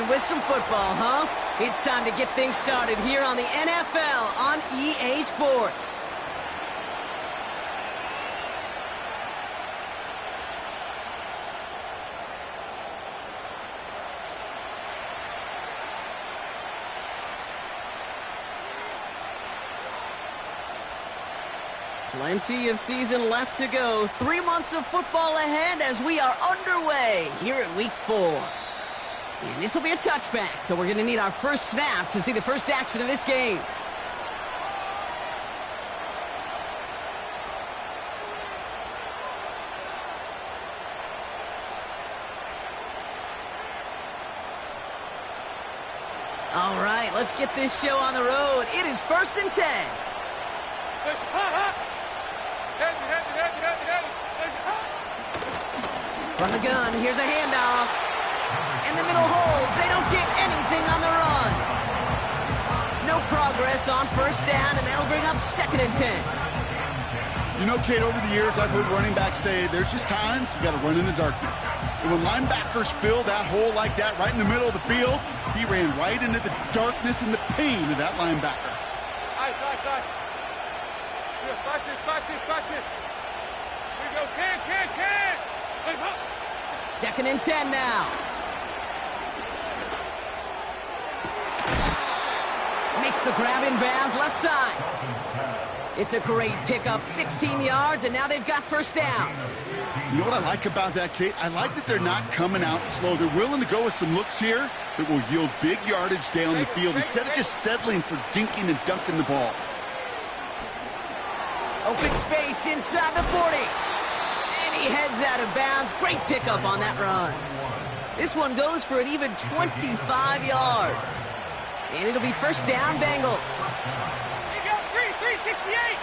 with some football, huh? It's time to get things started here on the NFL on EA Sports. Plenty of season left to go. 3 months of football ahead as we are underway here in Week 4. And this will be a touchback, so we're going to need our first snap to see the first action of this game. All right, let's get this show on the road. It is 1st and 10. From the gun, here's a handoff. And the middle holds. They don't get anything on the run. No progress on first down, and that'll bring up 2nd and 10. You know, Kate, over the years, I've heard running backs say there's just times you got to run in the darkness. And when linebackers fill that hole like that right in the middle of the field, he ran right into the darkness and the pain of that linebacker. Watch this. Here we go. Can. 2nd and 10 now. Makes the grab in bounds, left side. It's a great pickup, 16 yards, and now they've got first down. You know what I like about that, Kate? I like that they're not coming out slow. They're willing to go with some looks here that will yield big yardage down the field instead of just settling for dinking and dunking the ball. Open space inside the 40. And he heads out of bounds. Great pickup on that run. This one goes for an even 25 yards. And it'll be first down, Bengals. You got 368.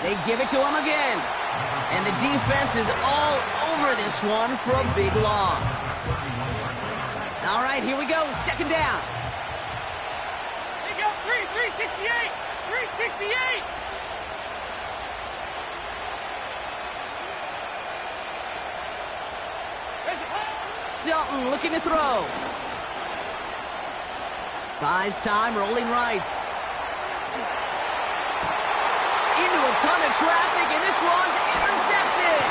They give it to him again. And the defense is all over this one for a big loss. All right, here we go. 2nd down. 368. Dalton looking to throw. Buys time, rolling right. Into a ton of traffic, and this one's intercepted.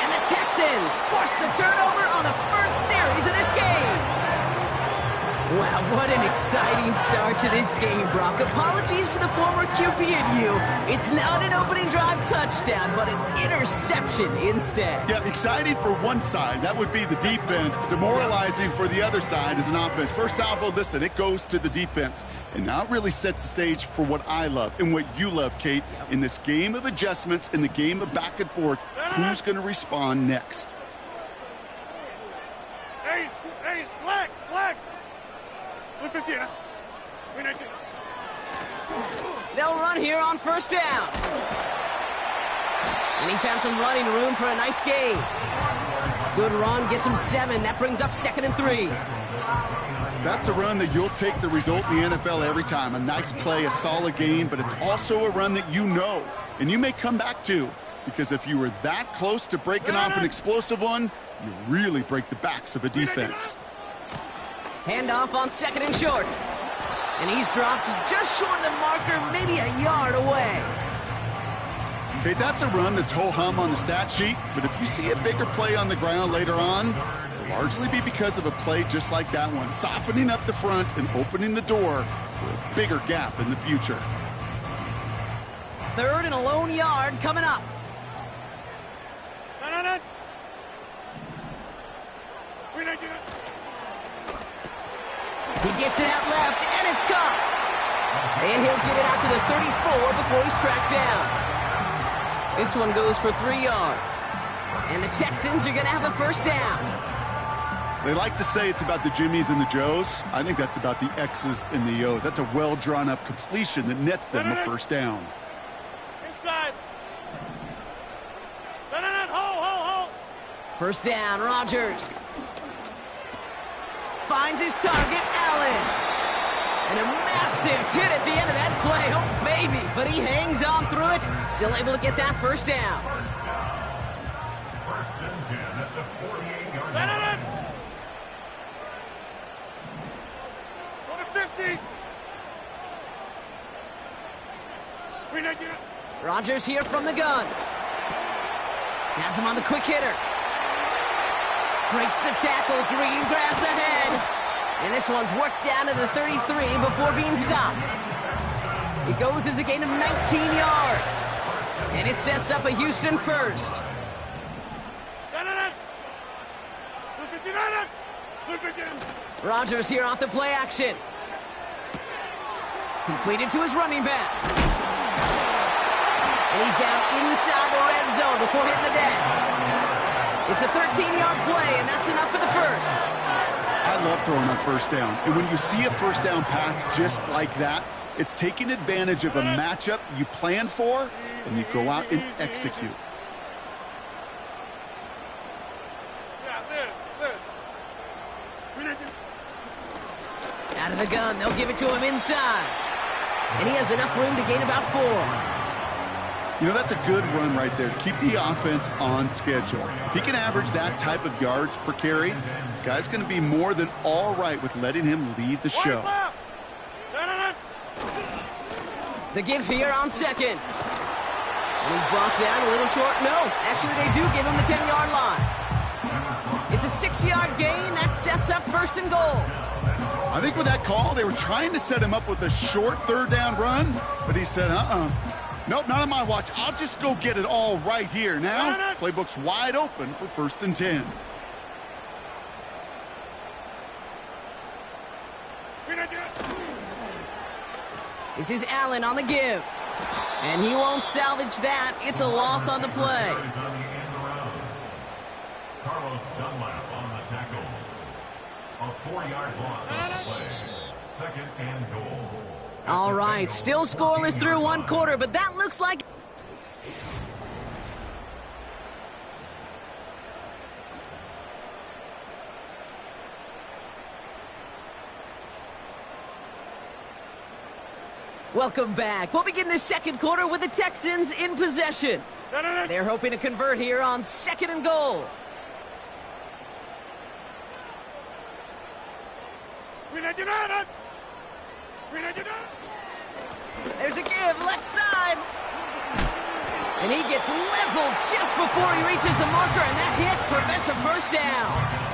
And the Texans force the turnover on the first series of this game. Wow, what an exciting start to this game, Brock. Apologies to the former QB and you. It's not an opening drive touchdown, but an interception instead. Yeah, exciting for one side. That would be the defense. Demoralizing for the other side as an offense. First salvo, listen, it goes to the defense. And now it really sets the stage for what I love and what you love, Kate. In this game of adjustments, in the game of back and forth, who's going to respond next? Hey, flag. They'll run here on first down. And he found some running room for a nice gain. Good run, gets him 7. That brings up 2nd and 3. That's a run that you'll take the result in the NFL every time. A nice play, a solid gain, but it's also a run that you know and you may come back to, because if you were that close to breaking off an explosive one, you really break the backs of a defense. Handoff on 2nd and short. And he's dropped just short of the marker, maybe a yard away. Okay, that's a run that's ho-hum on the stat sheet, but if you see a bigger play on the ground later on, it'll largely be because of a play just like that one, softening up the front and opening the door for a bigger gap in the future. 3rd and a lone yard coming up. No. He gets it out left, and it's caught. And he'll get it out to the 34 before he's tracked down. This one goes for 3 yards. And the Texans are going to have a first down. They like to say it's about the Jimmies and the Joes. I think that's about the X's and the O's. That's a well-drawn-up completion that nets them a first down. Inside. Hold. First down, Rodgers. Finds his target, Allen. And a massive hit at the end of that play. Oh, baby. But he hangs on through it. Still able to get that first down. First and 10 at the 48. Rodgers here from the gun. Has him on the quick hitter. Breaks the tackle. Green grass ahead. And this one's worked down to the 33 before being stopped. It goes as a gain of 19 yards. And it sets up a Houston first. Rodgers here off the play action. Completed to his running back. And he's down inside the red zone before hitting the deck. It's a 13-yard play, and that's enough for the first. I love throwing on first down. And when you see a first down pass just like that, it's taking advantage of a matchup you plan for, and you go out and execute. Out of the gun, they'll give it to him inside. And he has enough room to gain about 4. You know, that's a good run right there to keep the offense on schedule. If he can average that type of yards per carry, this guy's going to be more than all right with letting him lead the show. The give here on second. And he's brought down a little short. No, actually they do give him the 10-yard line. It's a 6-yard gain. That sets up first and goal. I think with that call, they were trying to set him up with a short third down run, but he said, nope, not on my watch. I'll just go get it all right here. Now, playbook's wide open for first and 10. This is Allen on the give. And he won't salvage that. It's a loss on the play. Carlos Dunlap on the tackle. A 4-yard loss on the play. Second and goal. All right, still scoreless through one quarter, but that looks like... Welcome back. We'll begin the second quarter with the Texans in possession. They're hoping to convert here on second and goal. There's a give, left side. And he gets leveled just before he reaches the marker, and that hit prevents a first down.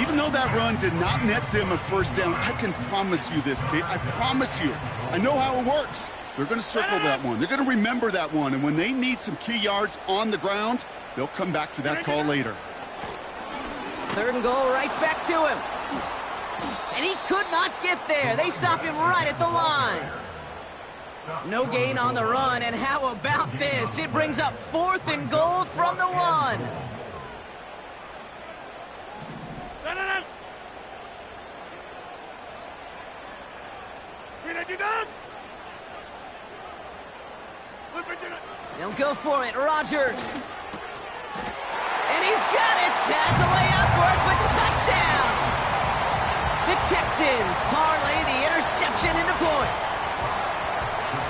Even though that run did not net them a first down, I can promise you this, Kate. I promise you. I know how it works. They're going to circle that one. They're going to remember that one. And when they need some key yards on the ground, they'll come back to that call later. Third and goal, right back to him. And he could not get there. They stop him right at the line. No gain on the run. And how about this? It brings up fourth and goal from the 1. They'll go for it, Rodgers. And he's got it. Has a layout for it, but touchdown. The Texans parlay the interception into points.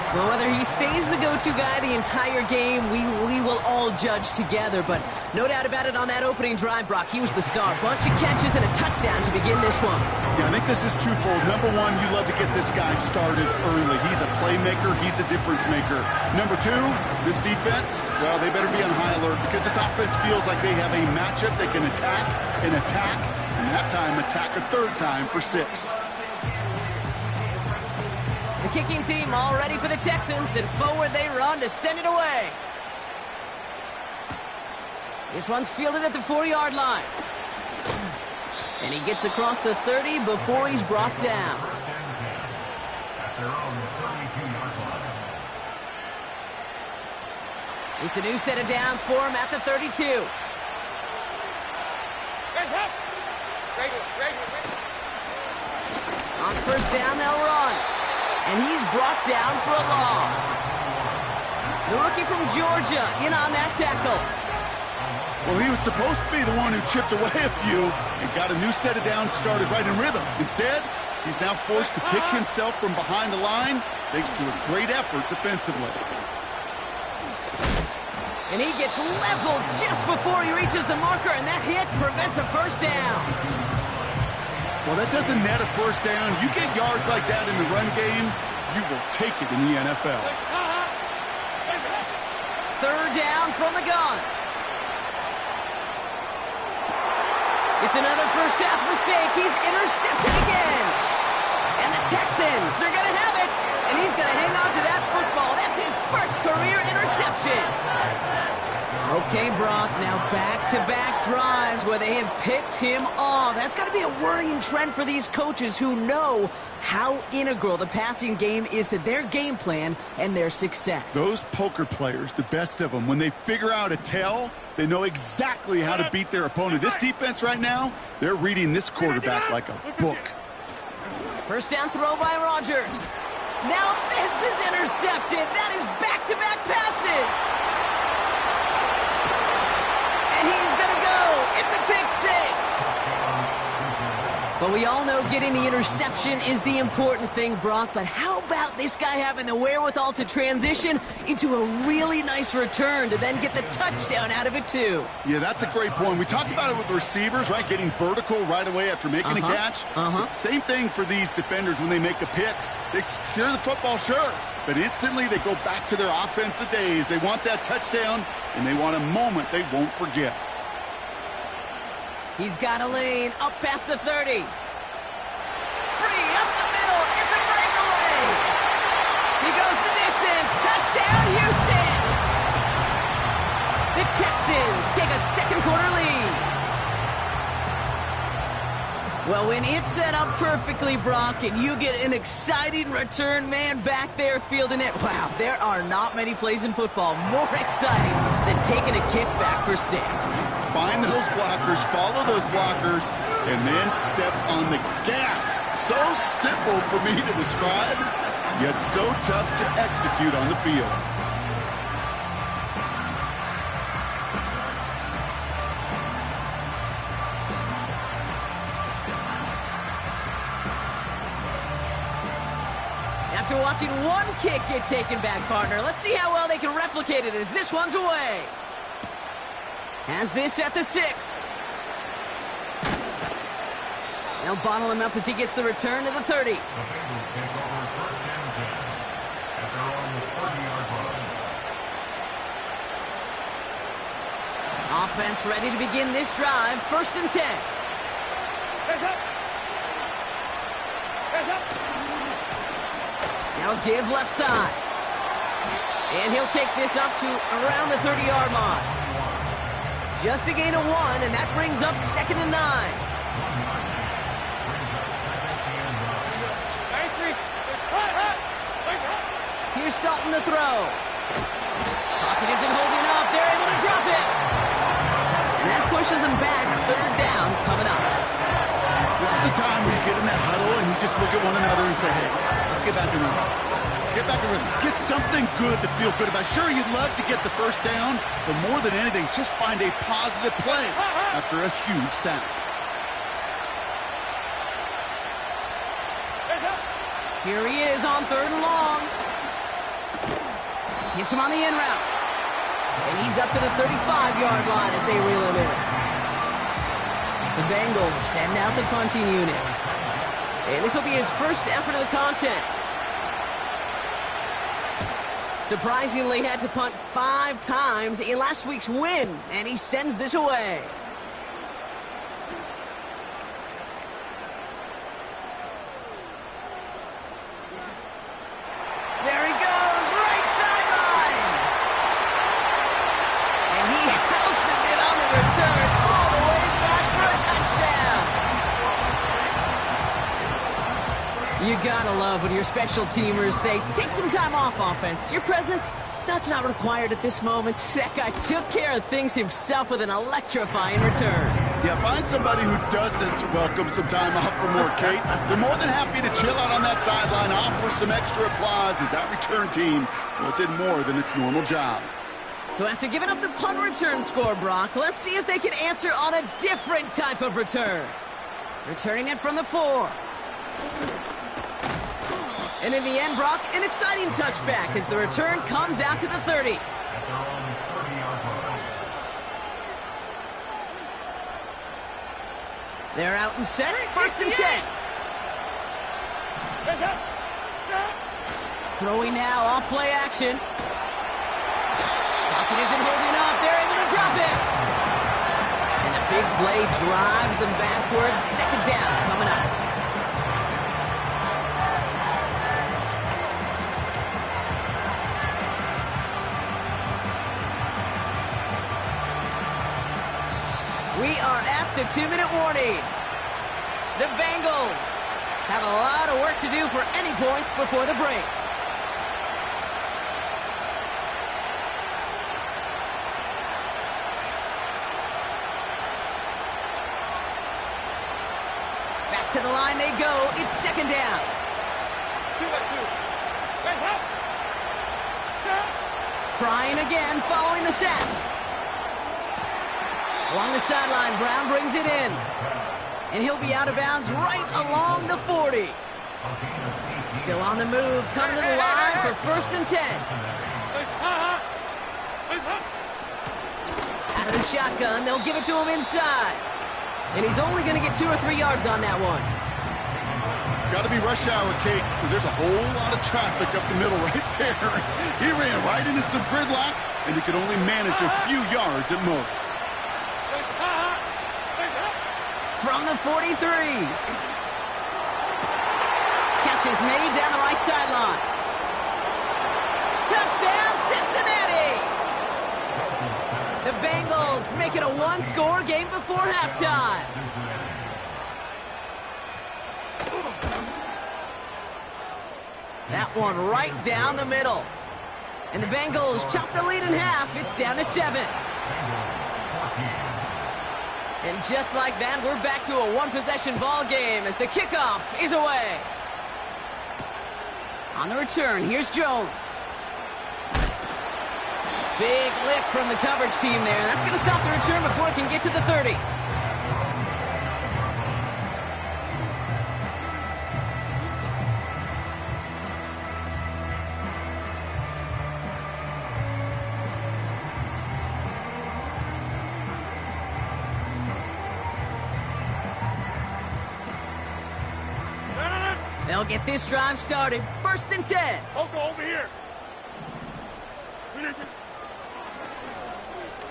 Well, whether he stays the go-to guy the entire game, we will all judge together. But no doubt about it, on that opening drive, Brock, he was the star. Bunch of catches and a touchdown to begin this one. Yeah, I think this is twofold. Number one, you love to get this guy started early. He's a playmaker. He's a difference maker. Number two, this defense, well, they better be on high alert because this offense feels like they have a matchup they can attack, and that time attack a third time for 6. The kicking team all ready for the Texans, and forward they run to send it away. This one's fielded at the 4-yard line. And he gets across the 30 before he's brought down. It's a new set of downs for him at the 32. On first down, they'll run. And he's brought down for a loss. The rookie from Georgia in on that tackle. Well, he was supposed to be the one who chipped away a few and got a new set of downs started right in rhythm. Instead, he's now forced to kick himself from behind the line thanks to a great effort defensively. And he gets leveled just before he reaches the marker, and that hit prevents a first down. Well, that doesn't net a first down. You get yards like that in the run game, you will take it in the NFL. third down from the gun. It's another first half mistake. He's intercepted again. And the Texans, they're going to have it. And he's going to hang on to that football. That's his first career interception. Okay, Brock, now back-to-back drives where they have picked him off. That's got to be a worrying trend for these coaches who know how integral the passing game is to their game plan and their success. Those poker players, the best of them, when they figure out a tell, they know exactly how to beat their opponent. This defense right now, they're reading this quarterback like a book. First down throw by Rodgers. Now this is intercepted. That is back-to-back passes. And he's going to go. It's a pick six. But we all know getting the interception is the important thing, Brock. But how about this guy having the wherewithal to transition into a really nice return to then get the touchdown out of it, too? Yeah, that's a great point. We talk about it with receivers, right? Getting vertical right away after making a catch. Same thing for these defenders when they make a pick. They secure the football, sure. But instantly they go back to their offensive days. They want that touchdown, and they want a moment they won't forget. He's got a lane up past the 30. Free up the middle. It's a breakaway. He goes the distance. Touchdown, Houston. The Texans take a second quarter lead. Well, when it's set up perfectly, Brock, and you get an exciting return man back there fielding it, wow, there are not many plays in football more exciting than taking a kick back for 6. Find those blockers, follow those blockers, and then step on the gas. So simple for me to describe, yet so tough to execute on the field. After watching one kick get taken back, partner, let's see how well they can replicate it as this one's away. Has this at the 6. They'll bottle him up as he gets the return to the 30. The Bengals take over first and 10 at their own 30-yard line. Offense ready to begin this drive. First and 10. Hands up. Hands up. Now give left side. And he'll take this up to around the 30-yard line. Just a gain of 1, and that brings up second and 9. Here's Dalton to throw. Pocket isn't holding up. They're able to drop it. And that pushes them back. Third down coming up. This is a time where you get in that huddle and you just look at one another and say, hey, let's get back in rhythm. Get back in rhythm. Get something good to feel good about. Sure, you'd love to get the first down, but more than anything, just find a positive play after a huge sack. Here he is on third and long. Hits him on the in route. And he's up to the 35-yard line as they reel him in. The Bengals send out the punting unit. And this will be his first effort of the contest. Surprisingly had to punt 5 times in last week's win, and he sends this away. There he goes, right sideline. And he houses it on the return all the way back for a touchdown. You gotta love when your special teamers say, take some time off, offense. Your presence, that's not required at this moment. That guy took care of things himself with an electrifying return. Yeah, find somebody who doesn't welcome some time off for more, Kate. They're more than happy to chill out on that sideline, offer some extra applause as that return team, well, did more than its normal job. So after giving up the punt return score, Brock, let's see if they can answer on a different type of return. Returning it from the 4. And in the end, Brock, an exciting touchback as the return comes out to the 30. At their own 30-yard line. They're out and set. First and 10. Throwing now off play action. pocket isn't holding up. They're able to drop it. And the big play drives them backwards. Second down coming up. We are at the 2-minute warning. The Bengals have a lot of work to do for any points before the break. Back to the line they go. It's second down. Trying again, following the sack. Along the sideline, Brown brings it in. And he'll be out of bounds right along the 40. Still on the move, coming to the line for 1st and 10. Out of the shotgun, they'll give it to him inside. And he's only going to get 2 or 3 yards on that one. Got to be rush hour, Kate, because there's a whole lot of traffic up the middle right there. He ran right into some gridlock, and he could only manage a few yards at most. From the 43. Catch is made down the right sideline. Touchdown, Cincinnati! The Bengals make it a one-score game before halftime. That one right down the middle. And the Bengals chop the lead in half. It's down to 7. And just like that, we're back to a one-possession ball game as the kickoff is away. On the return, here's Jones. Big lick from the coverage team there. That's going to stop the return before it can get to the 30. They'll get this drive started. 1st and 10. Over here.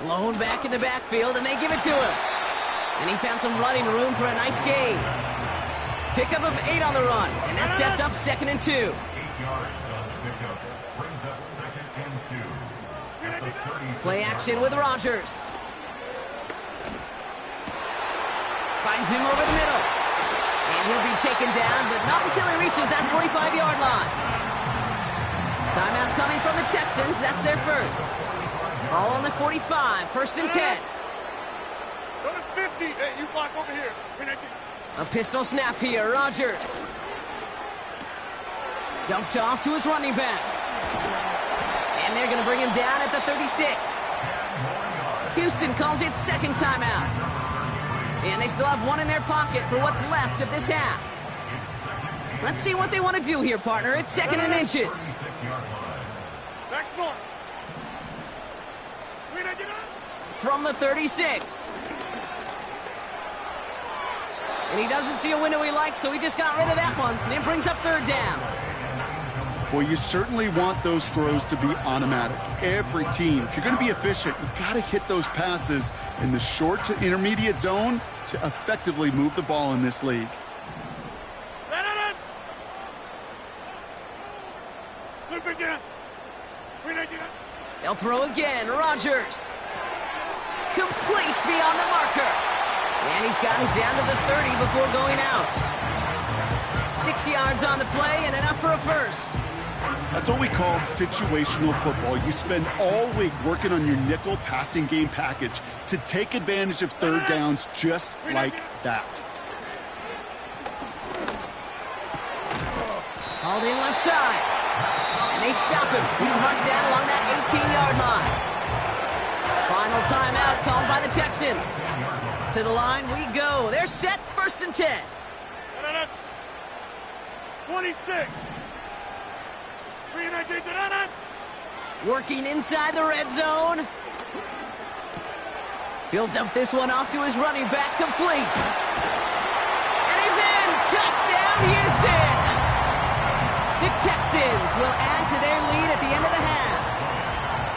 Lone back in the backfield, and they give it to him. And he found some running room for a nice gain. Pickup of 8 on the run, and that sets up 2nd and 2. 8 yards on the pickup. Brings up 2nd and 2. At the 36. Play action with Rodgers. Finds him over the middle. And he'll be taken down, but not until he reaches that 45-yard line. Timeout coming from the Texans. That's their first. All on the 45. 1st and 10. Go to 50. Hey, you block over here. A pistol snap here. Rodgers. Dumped off to his running back. And they're going to bring him down at the 36. Houston calls it second timeout. And they still have one in their pocket for what's left of this half. Let's see what they want to do here, partner. It's 2nd and inches. Back north. From the 36. And he doesn't see a window he likes, so he just got rid of that one. And it brings up 3rd down. Well, you certainly want those throws to be automatic. Every team, if you're going to be efficient, you've got to hit those passes in the short to intermediate zone to effectively move the ball in this league. They'll throw again. Rodgers. Complete beyond the marker. And he's got it down to the 30 before going out. 6 yards on the play and enough for a first. That's what we call situational football. You spend all week working on your nickel passing game package to take advantage of 3rd downs just like that. Hauled in left side. And they stop him. He's marked down along that 18-yard line. Final timeout called by the Texans. To the line we go. They're set. 1st and 10. 26. Working inside the red zone. He'll dump this one off to his running back, complete. And he's in. Touchdown, Houston. The Texans will add to their lead at the end of the half.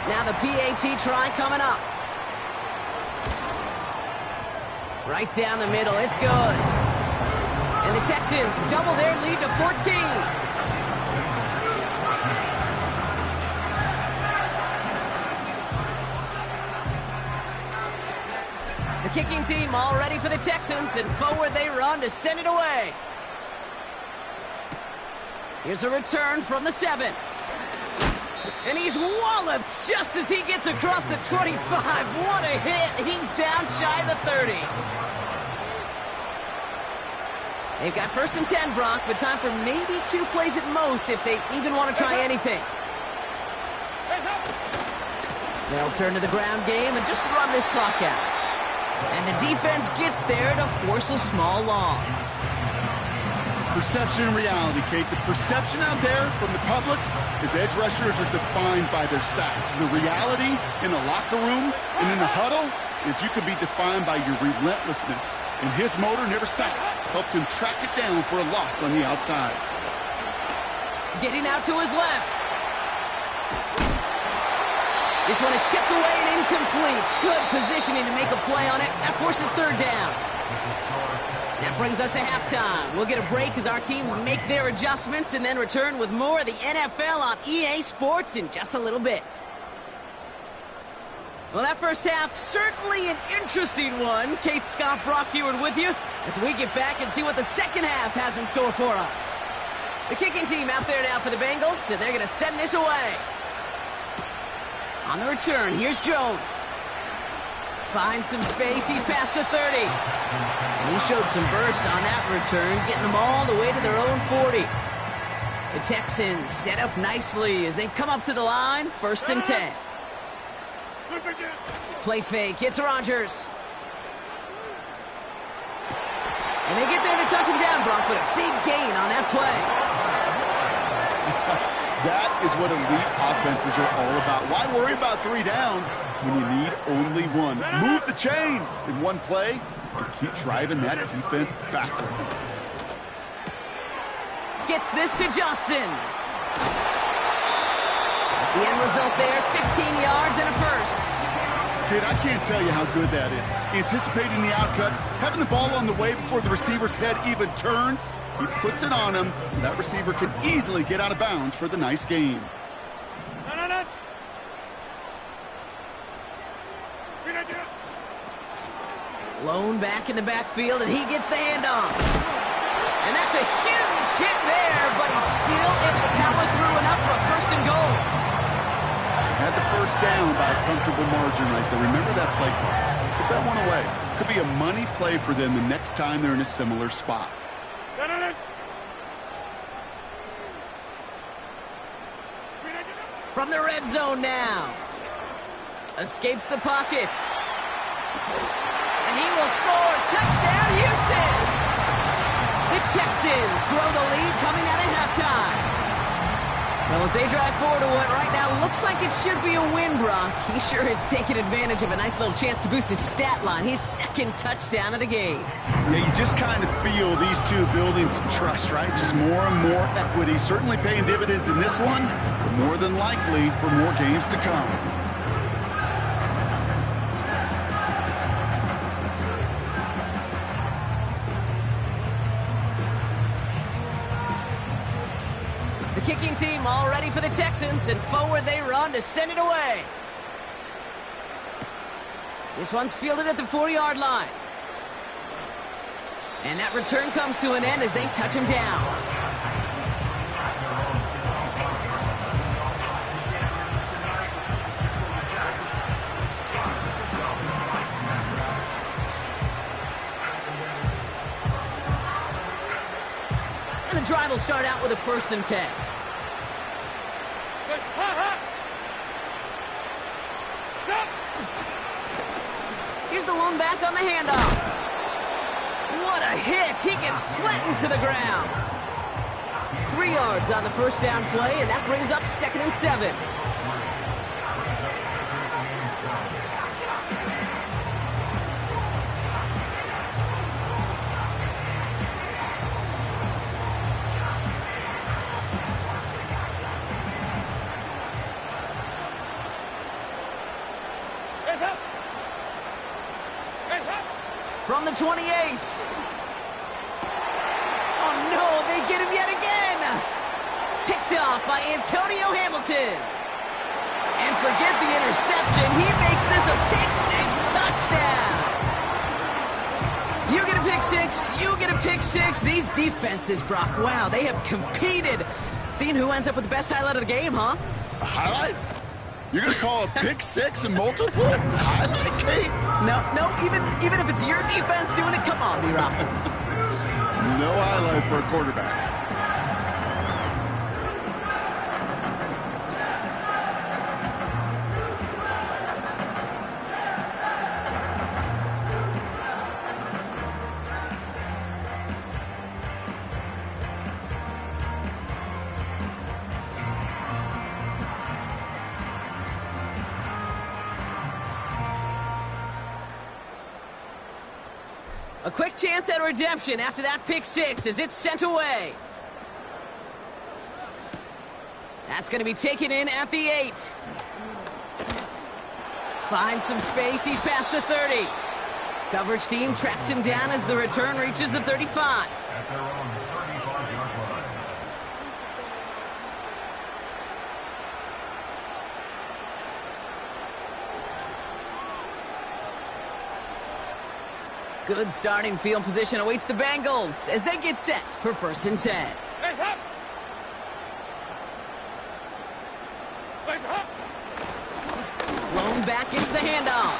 Now the PAT try coming up. Right down the middle. It's good. And the Texans double their lead to 14. The kicking team all ready for the Texans, and forward they run to send it away. Here's a return from the 7. And he's walloped just as he gets across the 25. What a hit. He's down shy of the 30. They've got 1st and 10, Brock, but time for maybe 2 plays at most if they even want to try anything. They'll turn to the ground game and just run this clock out. And the defense gets there to force a small loss. Perception and reality, Kate. The perception out there from the public is edge rushers are defined by their sacks. The reality in the locker room and in the huddle is you can be defined by your relentlessness. And his motor never stopped. Helped him track it down for a loss on the outside. Getting out to his left. This one is tipped away and incomplete. Good positioning to make a play on it. That forces 3rd down. That brings us to halftime. We'll get a break as our teams make their adjustments and then return with more of the NFL on EA Sports in just a little bit. Well, that first half, certainly an interesting one. Kate, Scott, Brock Heward with you as we get back and see what the second half has in store for us. The kicking team out there now for the Bengals, and they're going to send this away. On the return, here's Jones. Finds some space, he's past the 30. And he showed some burst on that return, getting them all the way to their own 40. The Texans set up nicely as they come up to the line, 1st and 10. Play fake, it's Rodgers. And they get there to touch him down, Brock, but a big gain on that play. That is what elite offenses are all about. Why worry about 3 downs when you need only 1? Move the chains in one play and keep driving that defense backwards. Gets this to Johnson. The end result there, 15 yards and a 1st. Kid, I can't tell you how good that is. Anticipating the outcut, having the ball on the way before the receiver's head even turns. He puts it on him so that receiver can easily get out of bounds for the nice gain. Lone back in the backfield, and he gets the handoff. And that's a huge hit there, but he's still able to power through enough for a 1st and goal. Had the 1st down by a comfortable margin right there. Remember that play call. Put that one away. Could be a money play for them the next time they're in a similar spot. From the red zone now. Escapes the pocket. And he will score. Touchdown, Houston! The Texans grow the lead coming out of halftime. Well, as they drive forward to what right now looks like it should be a win, Brock. He sure has taken advantage of a nice little chance to boost his stat line. His 2nd touchdown of the game. Yeah, you just kind of feel these two building some trust, right? Just more and more equity. Certainly paying dividends in this one, but more than likely for more games to come. The kicking team all ready for the Texans, and forward they run to send it away. This one's fielded at the 40-yard line. And that return comes to an end as they touch him down. And the drive will start out with a 1st and 10. Here's the lone back on the handoff. What a hit! He gets flattened to the ground. 3 yards on the 1st down play, and that brings up 2nd and 7. From the 28. Oh, no, they get him yet again. Picked off by Antonio Hamilton. And forget the interception. He makes this a pick-6 touchdown. You get a pick-6. You get a pick-6. These defenses, Brock, wow, they have competed. Seeing who ends up with the best highlight of the game, huh? A highlight? You're going to call a pick-6 and multiple? Highlight, Kate? No, even if it's your defense doing it, come on, B-Rock. No highlight for a quarterback. A quick chance at redemption after that pick-6 as it's sent away. That's going to be taken in at the 8. Finds some space. He's past the 30. Coverage team tracks him down as the return reaches the 35. At their own 35-yard line. Good starting field position awaits the Bengals as they get set for 1st and 10. Legs up. Legs up. Blown back gets the handoff.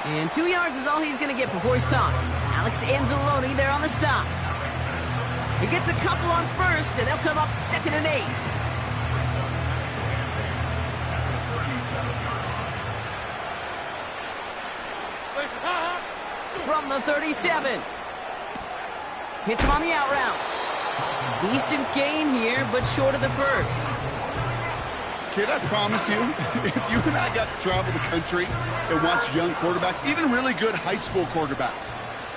And 2 yards is all he's going to get before he's caught. Alex Anzalone there on the stop. He gets a couple on 1st, and they'll come up 2nd and 8. Legs up. From the 37. Hits him on the out route. Decent gain here, but short of the 1st. Kid, I promise you, if you and I got to travel the country and watch young quarterbacks, even really good high school quarterbacks,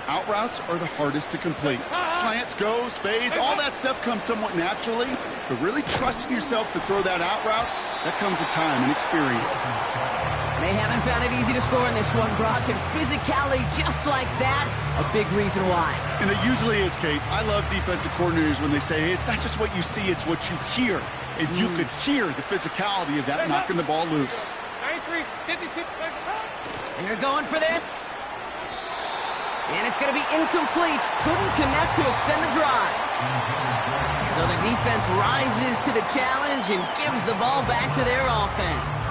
out routes are the hardest to complete. Slants, goes, fades, all that stuff comes somewhat naturally, but really trusting yourself to throw that out route, that comes with time and experience. They haven't found it easy to score in this one, Brock, and physicality just like that, a big reason why. And it usually is, Kate. I love defensive coordinators when they say, hey, it's not just what you see, it's what you hear. And you could hear the physicality of that knocking the ball loose. 93, 56, legs up. They're going for this. And it's going to be incomplete. Couldn't connect to extend the drive. So the defense rises to the challenge and gives the ball back to their offense.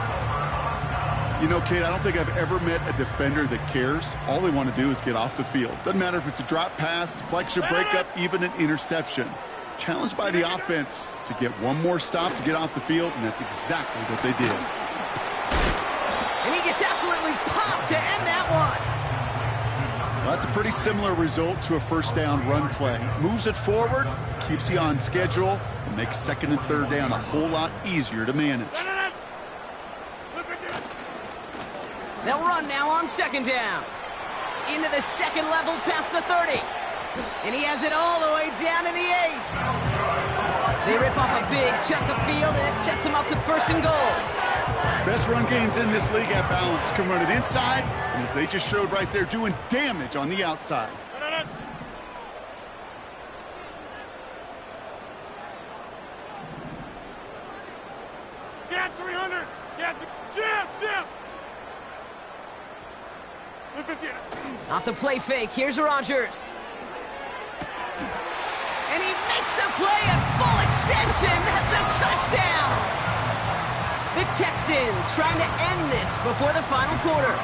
You know, Kate, I don't think I've ever met a defender that cares. All they want to do is get off the field. Doesn't matter if it's a drop pass, deflection, breakup, even an interception. Challenged by the offense to get one more stop to get off the field, and that's exactly what they did. And he gets absolutely popped to end that one. Well, that's a pretty similar result to a 1st down run play. Moves it forward, keeps you on schedule, and makes 2nd and 3rd down a whole lot easier to manage. They'll run now on 2nd down. Into the 2nd level past the 30. And he has it all the way down to the 8. They rip off a big chunk of field, and it sets him up with 1st and goal. Best run games in this league at balance. Can run it inside, and as they just showed right there, doing damage on the outside. Get 300. Get jam. Off the play fake, here's Rodgers. And he makes the play at full extension. That's a touchdown. The Texans trying to end this before the final quarter.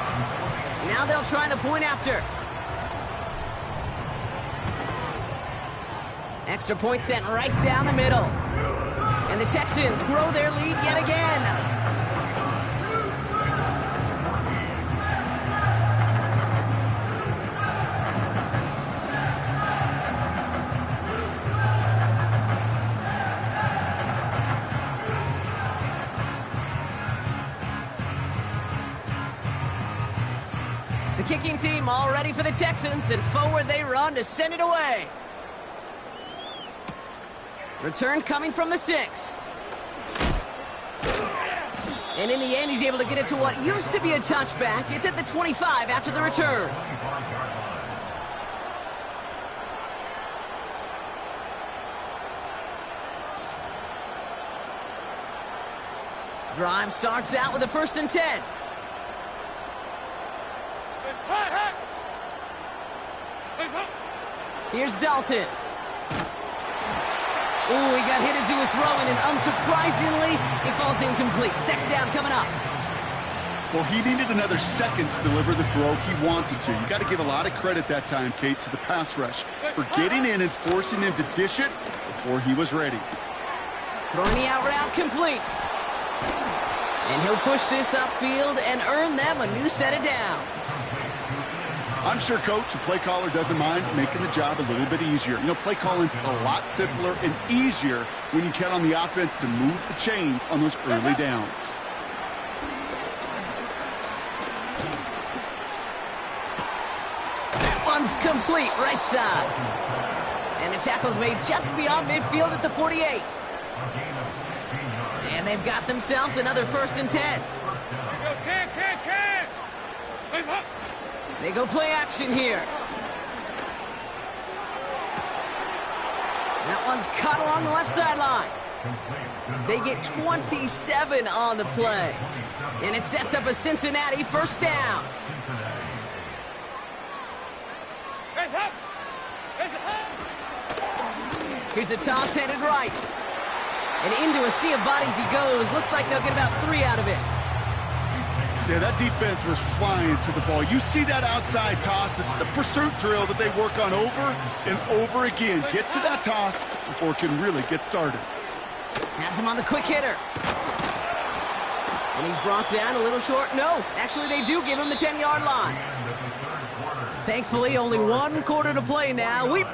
Now they'll try the point after. Extra point sent right down the middle. And the Texans grow their lead yet again. The kicking team all ready for the Texans, and forward they run to send it away. Return coming from the 6. And in the end, he's able to get it to what used to be a touchback. It's at the 25 after the return. Drive starts out with a 1st and 10. Here's Dalton. Ooh, he got hit as he was throwing, and unsurprisingly, he falls incomplete. 2nd down coming up. Well, he needed another second to deliver the throw he wanted to. You got to give a lot of credit that time, Kate, to the pass rush for getting in and forcing him to dish it before he was ready. Throwing the out route complete. And he'll push this upfield and earn them a new set of downs. I'm sure, Coach, the play caller doesn't mind making the job a little bit easier. You know, play calling's a lot simpler and easier when you count on the offense to move the chains on those early downs. That one's complete, right side. And the tackle's made just beyond midfield at the 48. And they've got themselves another 1st and 10. They go play action here. That one's caught along the left sideline. They get 27 on the play. And it sets up a Cincinnati 1st down. Here's a toss headed right. And into a sea of bodies he goes. Looks like they'll get about 3 out of it. Yeah, that defense was flying to the ball. You see that outside toss. This is a pursuit drill that they work on over and over again. Get to that toss before it can really get started. Has him on the quick hitter. And he's brought down a little short. No, actually they do give him the 10-yard line. Thankfully, only 1 quarter to play now. We